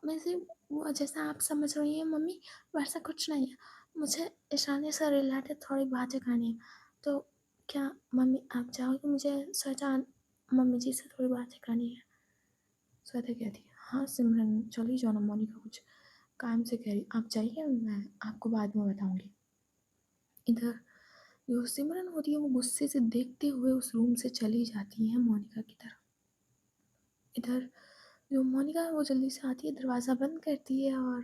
वैसे वो जैसा आप समझ रही हैं मम्मी, वैसा कुछ नहीं है, मुझे ईशानी से रिलेटेड थोड़ी बातें करनी है, तो क्या मम्मी आप चाहोगे, मुझे श्वेता मम्मी जी से थोड़ी बातें करनी है। श्वेता कहती है हाँ सिमरन चली जाओ ना, मोनिका कुछ काम से कह रही, आप जाइए, मैं आपको बाद में बताऊँगी। इधर जो सिमरन होती है वो गुस्से से देखते हुए उस रूम से चली जाती है मोनिका की तरफ। इधर जो मोनिका है वो जल्दी से आती है, दरवाज़ा बंद करती है और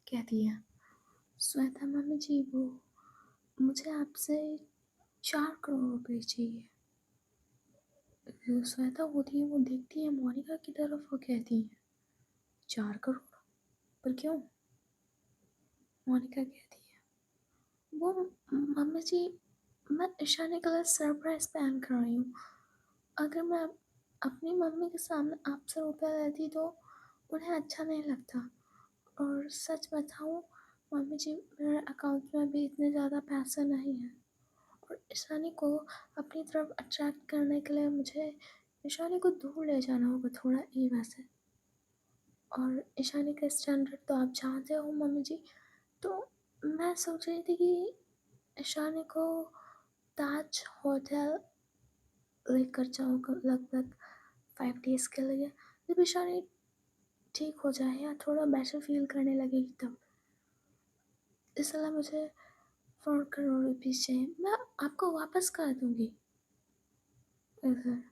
कहती है श्वेता मम्मी जी वो मुझे आपसे 4 करोड़ रुपए चाहिए। जो श्वेता होती है वो देखती है मोनिका की तरफ और कहती है 4 करोड़? पर क्यों? मोनिका कहती है वो मम्मी जी, मैं ईशानी के लिए सरप्राइज प्लान कर रही हूँ। अगर मैं अपनी मम्मी के सामने आपसे रुपया लेती तो उन्हें अच्छा नहीं लगता। और सच बताऊँ मम्मी जी, मेरे अकाउंट में भी इतने ज़्यादा पैसे नहीं हैं। और ईशानी को अपनी तरफ अट्रैक्ट करने के लिए मुझे ईशानी को दूर ले जाना होगा थोड़ा ईवा से। और ईशानी का स्टैंडर्ड तो आप जानते हो मम्मी जी। तो मैं सोच रही थी कि ईशानी को ताज होटल लेकर जाऊँगा लगभग 5 डेज़ के लिए। जब ईशानी ठीक हो जाए या थोड़ा बेटर फील करने लगेगी तब। इसलिए मुझे 4 करोड़ रुपीज़ चाहिए। मैं आपको वापस कर दूँगी। इधर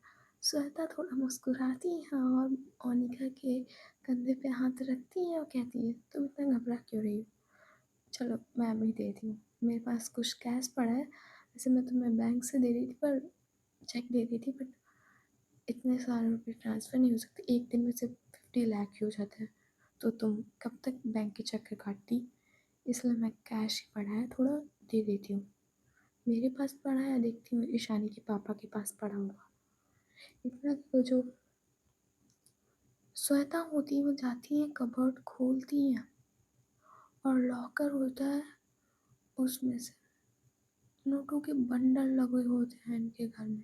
श्वेता थोड़ा मुस्कुराती है और मोनिका के कंधे पे हाथ रखती है और कहती है तुम इतना घबरा क्यों रही हो? चलो मैं अभी देती हूँ। मेरे पास कुछ कैश पड़ा है। वैसे मैं तुम्हें बैंक से दे रही थी पर चेक दे रही थी, बट इतने सारे रुपये ट्रांसफ़र नहीं हो सकते। एक दिन में सिर्फ 50 लाख ही हो जाते हैं। तो तुम कब तक बैंक के चक्कर काटती? इसलिए मैं कैश ही पड़ा है थोड़ा दे देती हूँ। मेरे पास पड़ा है, देखती हूँ ईशानी के पापा के पास पड़ा होगा। इतना तो जो श्वेता होती है वो जाती है कबर्ड खोलती हैं और लॉकर होता है, उसमें से नोटों के बंडल लगे होते हैं इनके घर में।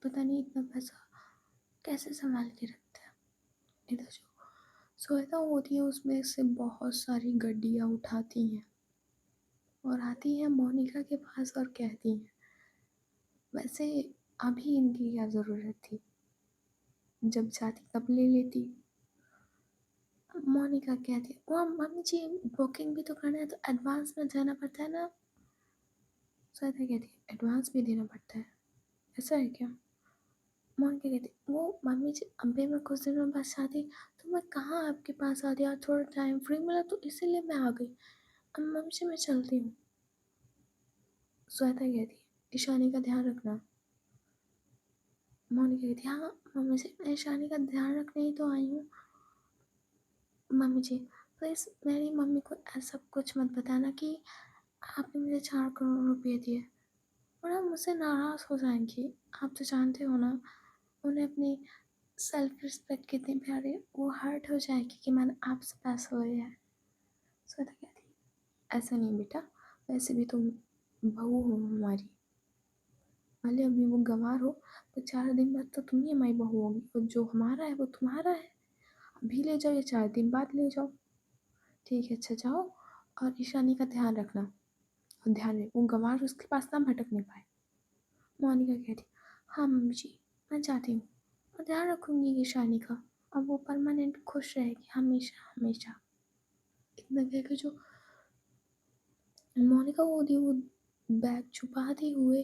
पता नहीं इतना पैसा कैसे संभाल के रखते हैं। इधर जो श्वेता होती है उसमें से बहुत सारी गड्डियाँ उठाती हैं और आती हैं मोनिका के पास और कहती हैं वैसे अभी इनकी क्या ज़रूरत थी, जब जाती तब ले लेती। मोनिका कहती है वो मम्मी जी बुकिंग भी तो करना है तो एडवांस में देना पड़ता है ना। श्वेता कहती है एडवांस भी देना पड़ता है, ऐसा है क्या? मोनिका कहती वो मम्मी जी अभी मैं कुछ दिनों बाद शादी, तो मैं कहाँ आपके पास आती, और थोड़ा टाइम फ्री मिला तो इसीलिए मैं आ गई। अब मम्मी जी मैं चलती हूँ। श्वेता कहती है ईशानी का ध्यान रखना। मोनिका कहती है हाँ मम्मी जी मैं ईशानी का ध्यान रखने ही तो आई हूँ। मम्मी जी प्लीज़ मेरी मम्मी को ऐसा कुछ मत बताना कि आपने मुझे 4 करोड़ रुपये दिए और आप मुझसे नाराज़ हो जाएंगी। आप तो जानते हो ना उन्हें अपनी सेल्फ रिस्पेक्ट कितनी प्यारी है, वो हर्ट हो जाएगी कि मैंने आपसे पैसा लिया है। श्वेता कहती है ऐसा नहीं बेटा, वैसे भी तुम बहू हो हमारी, भले अभी वो गंवार हो तो 4 दिन बाद तो तुम ही हमारी बहू होगी और जो हमारा है वो तुम्हारा है। अभी ले जाओ या 4 दिन बाद ले जाओ। ठीक है अच्छा जाओ और ईशानी का ध्यान रखना और ध्यान रहे वो गंवार उसके पास ना भटकने पाए। मोनिका कहती हाँ मम्मी जी मैं जाती हूँ और ध्यान रखूँगी ईशानी का, अब वो परमानेंट खुश रहेगी हमेशा हमेशा। इतना कहकर जो मोनिका होती है वो बैग छुपाते हुए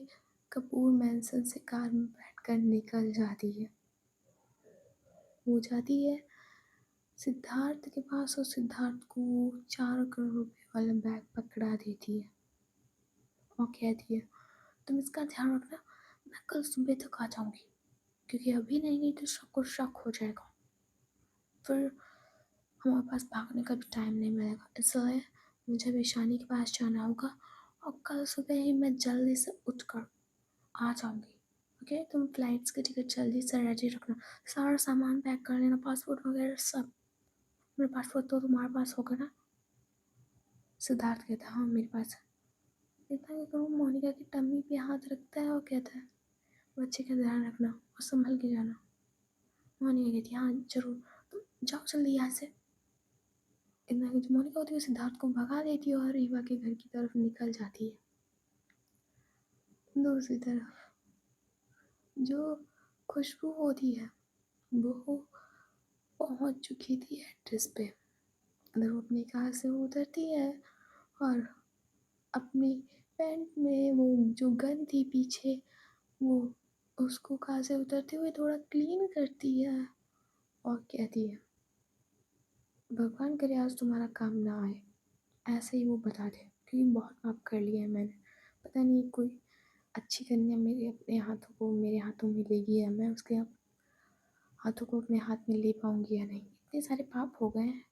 कपूर मैंसन से कार में बैठकर निकल जाती है। वो जाती है सिद्धार्थ के पास और सिद्धार्थ को 4 करोड़ रुपए वाला बैग पकड़ा देती है और कहती है तुम इसका ध्यान रखना, मैं कल सुबह तक आ जाऊंगी क्योंकि अभी नहीं गई तो सबको शक हो जाएगा, फिर हमारे पास भागने का भी टाइम नहीं मिलेगा। इसलिए मुझे भी ईशानी के पास जाना होगा और कल सुबह ही मैं जल्दी से उठकर आ जाऊंगी। ओके तुम फ्लाइट्स की टिकट जल्दी से रेडी रखना, सारा सामान पैक कर लेना, पासपोर्ट वगैरह सब। मेरे पासपोर्ट तो तुम्हारे पास होगा ना? सिद्धार्थ कहता है हाँ मेरे पास है। इतना कि वो मोनिका की टम्मी पे हाथ रखता है और कहता है बच्चे का ध्यान रखना और संभल के जाना। मोनिका कहती है हाँ जरूर, तुम जाओ जल्दी यहाँ से। इतना कि जो मोनिका होती है सिद्धार्थ को भगा देती है और रीवा के घर की तरफ निकल जाती है। दूसरी तरफ जो खुशबू होती है वो पहुंच चुकी थी एड्रेस पे। अगर वो अपनी कार से उतरती है और अपनी पैंट में वो जो गन थी पीछे वो उसको कार से उतरते हुए थोड़ा क्लीन करती है और कहती है भगवान करे आज तुम्हारा काम ना आए। ऐसे ही वो बता दे क्योंकि बहुत पाप कर लिया है मैंने, पता नहीं कोई अच्छी कन्या मेरे अपने हाथों को मेरे हाथों में लेगी या मैं उसके हाथों को अपने हाथ में ले पाऊंगी या नहीं। इतने सारे पाप हो गए हैं,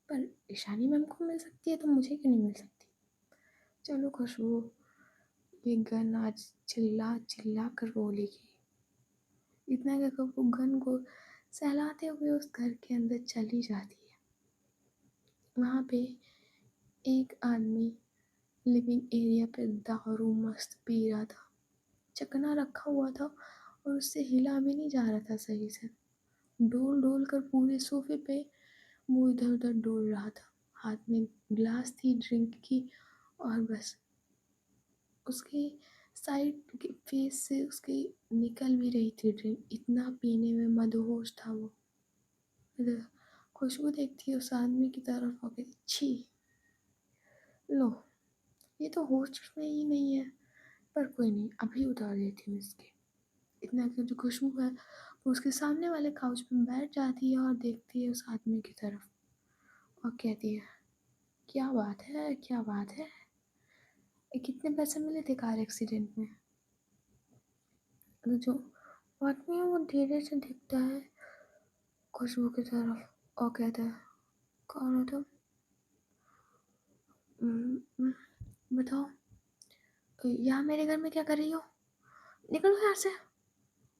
पर ईशानी मैम को मिल सकती है तो मुझे क्यों नहीं मिल सकती? चलो खुशबू, ये गन आज चिल्ला चिल्ला कर रोलेगी। इतना कहकर वो गन को सहलाते हुए उस घर के अंदर चली जाती है। वहाँ पे एक आदमी लिविंग एरिया पे दारू मस्त पी रहा था, चकना रखा हुआ था और उससे हिला भी नहीं जा रहा था सही से। डोल डोल कर पूरे सोफे पे वो इधर उधर डोल रहा था। हाथ में ग्लास थी ड्रिंक की और बस उसके साइड के फेस से उसके निकल भी रही थी ड्रिंक। इतना पीने में मदहोश था वो। खुशबू देखती है उस आदमी की तरफ और कहती, छी, लो, ये तो होश में ही नहीं है, पर कोई नहीं, अभी उतार देती हूँ इसके। इतना कि जो खुशबू है वो उसके सामने वाले काउच पे बैठ जाती है और देखती है उस आदमी की तरफ और कहती है, क्या बात है, क्या बात है, ये कितने पैसे मिले थे कार एक्सीडेंट में? तो जो आदमी है वो धीरे से दिखता है खुशबू की तरफ और कहता है, कौन हो तुम? बताओ, यहाँ मेरे घर में क्या कर रही हो? निकलो यहाँ से।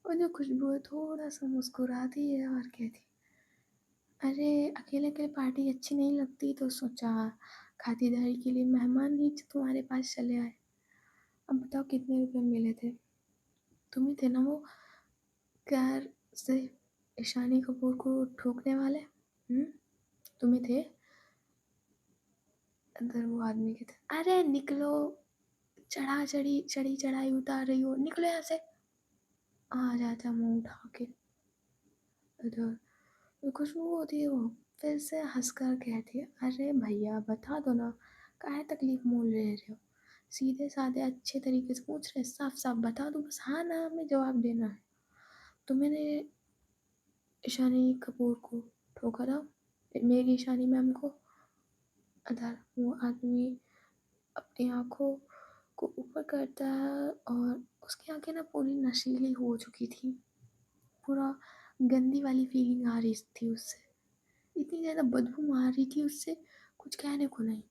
और जो खुशबू है थोड़ा सा मुस्कुराती है और कहती, अरे अकेले अकेले पार्टी अच्छी नहीं लगती तो सोचा खातिरदारी के लिए मेहमान ही तुम्हारे पास चले आए। अब बताओ कितने रुपए मिले थे? तुम ही थे ना वो कार से ईशानी कपूर को ठोकने वाले? तुम ही थे? अंदर वो आदमी कहते, अरे निकलो, चढ़ी चढ़ाई उतार रही हो, निकलो यहाँ से। आ जाता मुंह उठा के उधर। खुशबू होती है वो फिर से हंसकर कहती है, अरे भैया बता दो ना, काहे तकलीफ मोल ले रहे हो? सीधे साधे अच्छे तरीके से पूछ रहे, साफ साफ बता दो बस, हाँ ना में जवाब देना है। तो मैंने ईशानी कपूर को ठोका था, मेरी ईशानी मैम को। अदर वो आदमी अपनी आँखों को ऊपर करता है और उसकी आंखें ना पूरी नशीली हो चुकी थी। पूरा गंदी वाली फीलिंग आ रही थी उससे, इतनी ज़्यादा बदबू मार रही थी उससे, कुछ कहने को नहीं।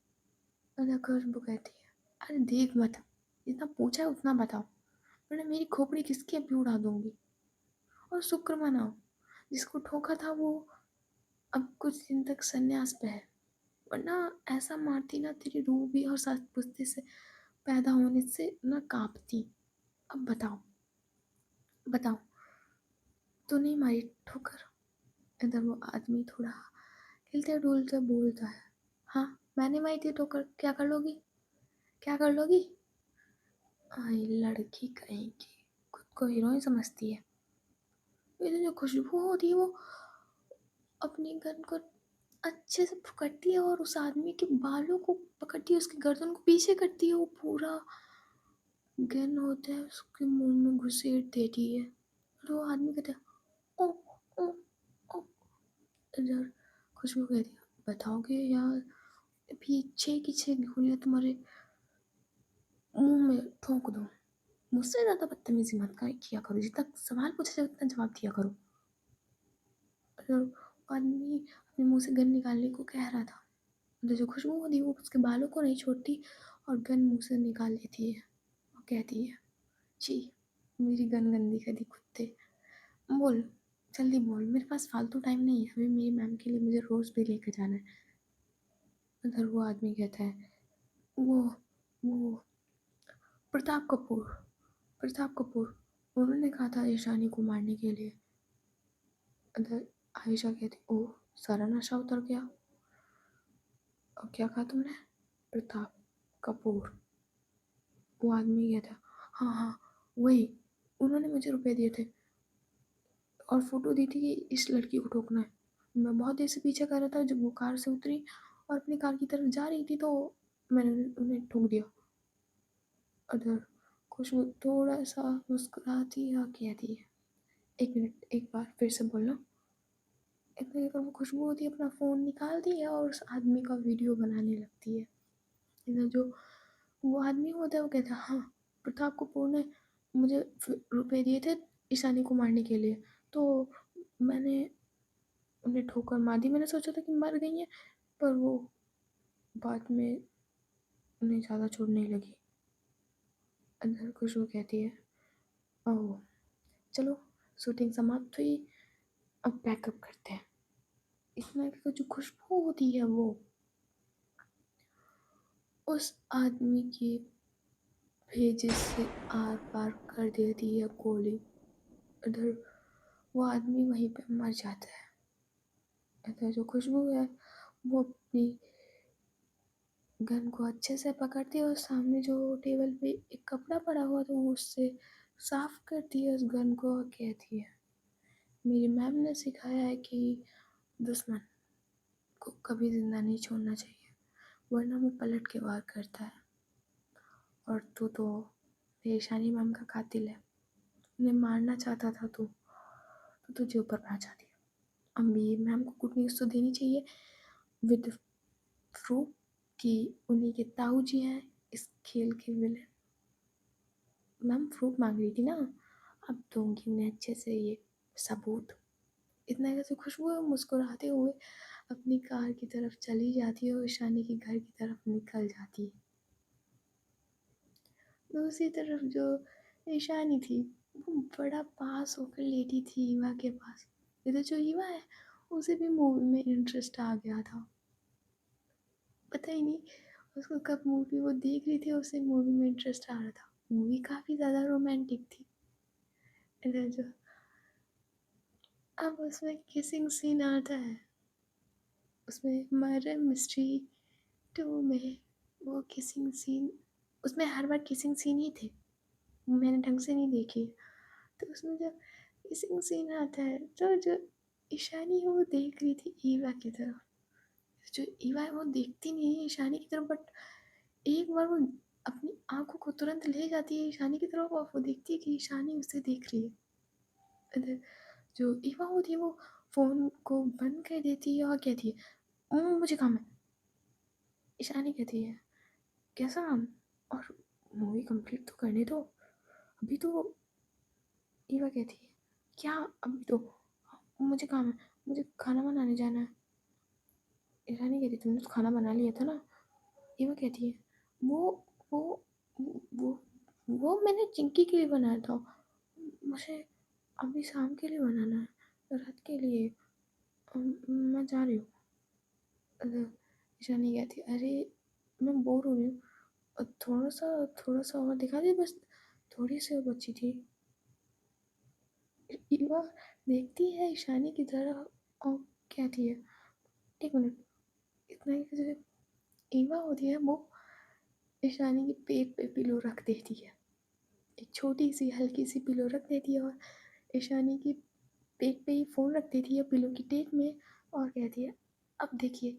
अगर खुशबू कहती है, अरे देख मत, जितना पूछा है उतना बताओ, वरना मेरी खोपड़ी किसकी अभी उड़ा दूंगी। और शुक्र मनाओ, जिसको ठोका था वो अब कुछ दिन तक संन्यास पे है, वरना ऐसा मारती ना तेरी रूह भी और सास पुश्ते से पैदा होने से ना कांपती। अब बताओ, बताओ, तो नहीं मारी ठोकर? इधर वो आदमी थोड़ा हिलते डुलते बोलता है, हाँ मैंने मारी थी ठोकर, क्या कर लोगी, क्या कर लोगी? आई लड़की कहीं की, खुद को हीरोइन समझती है। ये जो खुशबू होती है वो अपनी गन को अच्छे से पकड़ती है और उस आदमी के बालों को पकड़ती है, उसकी गर्दन को पीछे करती है, वो पूरा गन होता है उसके मुंह में घुसेड़ देती है। और वो आदमी कहता है, ओ ओ ओ। इधर खुशबू कहती है, बताओगे यार, अभी 6 की 6 गोलियां तुम्हारे मुंह में ठोक दूँ? मुझसे ज़्यादा बदतमीजी मत किया करो, जितना सवाल पूछा जाए उतना जवाब दिया करो। और आदमी अपने मुंह से गन निकालने को कह रहा था, तो जो खुशबू होती है वो उसके बालों को नहीं छोड़ती और गन मुंह से निकाल लेती है और कहती है, छी, मेरी गन गंदी कर दी कुत्ते। बोल, जल्दी बोल, मेरे पास फालतू टाइम नहीं है, अभी मेरी मैम के लिए मुझे रोज़ भी लेकर जाना है। उधर वो आदमी कहता है, वो प्रताप कपूर, प्रताप कपूर, उन्होंने कहा था ईशानी को मारने के लिए। उधर आयशा कहती, ओह सारा नशा उतर गया। और क्या कहा तुमने? प्रताप कपूर। वो आदमी कहता, हाँ हाँ वही, उन्होंने मुझे रुपए दिए थे और फोटो दी थी कि इस लड़की को ठोकना है। मैं बहुत देर से पीछे कर रहा था, जब वो कार से उतरी और अपनी कार की तरफ जा रही थी तो मैंने उन्हें ठोक दिया। अदर खुशबू थोड़ा सा मुस्कुराती है और कहती है, एक मिनट, एक बार फिर से बोलना। इतने देर वो खुशबू होती है अपना फ़ोन निकालती है और उस आदमी का वीडियो बनाने लगती है। इधर जो वो आदमी होता है वो कहता है, हाँ प्रताप कपूर ने मुझे रुपए दिए थे ईशानी को मारने के लिए, तो मैंने उन्हें ठोकर मार दी। मैंने सोचा था कि मर गई हैं, पर वो बाद में उन्हें ज़्यादा चोट नहीं लगी। अंदर खुशबू कहती है, ओह चलो शूटिंग समाप्त हुई, अब पैकअप करते हैं। इतना कि जो खुशबू होती है वो उस आदमी के भेजे से आर पार कर देती है गोली। इधर वो आदमी वहीं पे मर जाता है। इधर जो खुशबू है वो अपनी गन को अच्छे से पकड़ती है और सामने जो टेबल पे एक कपड़ा पड़ा हुआ था वो उससे साफ करती है उस गन को और कहती है, मेरी मैम ने सिखाया है कि दुश्मन को कभी जिंदा नहीं छोड़ना चाहिए, वरना वो पलट के वार करता है। और तू तो मेरी ईशानी मैम का कातिल है, उन्हें मारना चाहता था तू, तो तुझे ऊपर पहुंचा दिया। अब ये मैम को गुड न्यूज़ तो देनी चाहिए विद प्रूफ कि उन्हीं के ताऊ जी हैं इस खेल के विलेन। मैम प्रूफ मांग रही थी ना, अब दूंगी उन्हें अच्छे से ये सबूत। इतना कैसे खुशबू मुस्कुराते हुए अपनी कार की तरफ चली जाती है और ईशानी के घर की तरफ निकल जाती है। दूसरी तरफ जो ईशानी थी वो बड़ा पास होकर लेटी थी ईवा के पास। इधर जो ईवा है उसे भी मूवी में इंटरेस्ट आ गया था, पता ही नहीं उसको कब मूवी वो देख रही थी, उसे मूवी में इंटरेस्ट आ रहा था। मूवी काफ़ी ज़्यादा रोमांटिक थी। इधर जो अब उसमें किसिंग सीन आता है, उसमें मर्डर मिस्ट्री 2 में वो किसिंग सीन, उसमें हर बार किसिंग सीन ही थे, मैंने ढंग से नहीं देखी। तो उसमें जब किसिंग सीन आता है तो जो ईशानी है वो देख रही थी ईवा की तरफ। जो ईवा है वो देखती नहीं है ईशानी की तरफ, बट एक बार वो अपनी आंखों को तुरंत ले जाती है ईशानी की तरफ और वो देखती है कि ईशानी उसे देख रही है। इधर जो ईवा होती है वो फ़ोन को बंद कर देती है और कहती है, मुझे काम है। ईशानी कहती है, कैसा काम? और मूवी कंप्लीट तो करने दो अभी तो। ईवा कहती है, क्या अभी तो? मुझे काम है, मुझे खाना बनाने जाना है। ईशानी कहती है, तुमने तो खाना बना लिया था ना। ईवा कहती है, वो वो वो वो मैंने चिंकी के लिए बनाया था, मुझे अभी शाम के लिए बनाना है, रात के लिए। मैं जा रही हूँ। ईशानी कहती है, अरे मैं बोर हो रही हूँ, थोड़ा सा और दिखा दे, बस थोड़ी सी और बची थी। ईवा देखती है ईशानी की तरफ और कहती है, एक मिनट। इतना ही कि जो ईवा होती है वो ईशानी के पेट पे पिलो रख देती है, एक छोटी सी हल्की सी पिलो रख देती है और ईशानी की पेट पे ही फ़ोन रख देती है पिलो की टेक में और कहती है, अब देखिए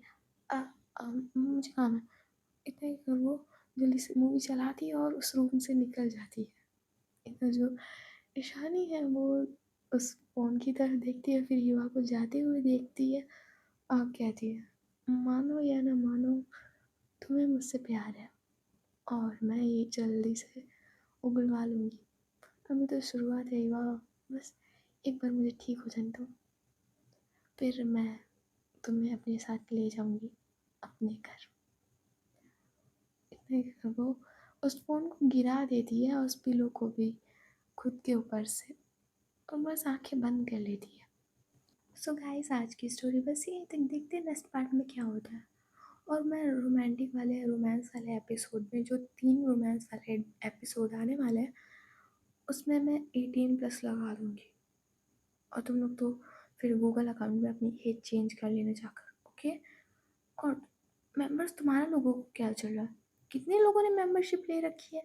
मुझे काम है। इतना ही कर वो जल्दी से मूवी चलाती है और उस रूम से निकल जाती है। इतना जो ईशानी है वो उस फ़ोन की तरफ देखती है, फिर युवा को जाते हुए देखती है और कहती है, मानो या ना मानो तुम्हें मुझसे प्यार है और मैं ये जल्दी से उगलवा लूँगी। अभी तो शुरुआत है युवा, बस एक बार मुझे ठीक हो जाने दो, फिर मैं तुम्हें अपने साथ ले जाऊँगी अपने घर। इतने में वो उस फ़ोन को गिरा देती है, उस पिलो को भी खुद के ऊपर से, और बस आंखें बंद कर लेती है। सो गाइस आज की स्टोरी बस यही तक, देखते हैं नेक्स्ट पार्ट में क्या होता है। और मैं रोमांस वाले एपिसोड में, जो 3 रोमांस वाले एपिसोड आने वाले हैं उसमें मैं 18+ लगा दूँगी, और तुम लोग तो फिर गूगल अकाउंट में अपनी एज चेंज कर लेना जाकर, ओके। और मेंबर्स तुम्हारा लोगों को क्या चल रहा है, कितने लोगों ने मेंबरशिप ले रखी है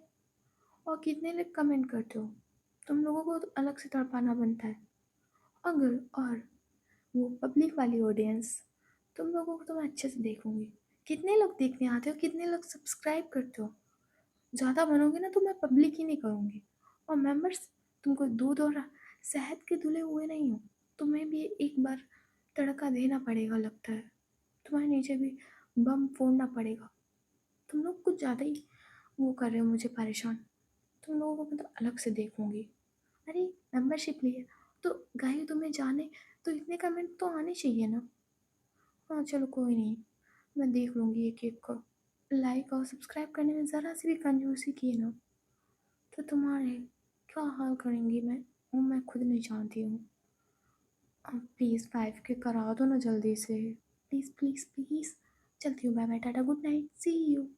और कितने लोग कमेंट करते हो? तुम लोगों को तो अलग से तड़पाना बनता है। अगर और वो पब्लिक वाली ऑडियंस, तुम लोगों को तो मैं अच्छे से देखूंगी, कितने लोग देखने आते हो, कितने लोग सब्सक्राइब करते हो। ज़्यादा बनोगे ना तो मैं पब्लिक ही नहीं करूँगी। और मेंबर्स, तुमको दूध और शहद के धुले हुए नहीं हो, तुम्हें भी एक बार तड़का देना पड़ेगा, लगता है तुम्हारे नीचे भी बम फोड़ना पड़ेगा। तुम लोग कुछ ज़्यादा ही वो कर रहे हो मुझे परेशान, तुम लोगों को मतलब अलग से देखूंगी। अरे मेंबरशिप लिए तो गाइस तुम्हें जाने तो इतने कमेंट तो आने चाहिए ना। हाँ चलो कोई नहीं, मैं देख लूँगी एक-एक को। लाइक और सब्सक्राइब करने में ज़रा सी भी कंजूसी की ना, तो तुम्हारे क्या हाल करेंगी मैं, वो मैं खुद नहीं जानती हूँ। प्लीज़ 5K करा दो ना जल्दी से। Please, please, please. चलती हूँ, bye bye, tata, good night, see you.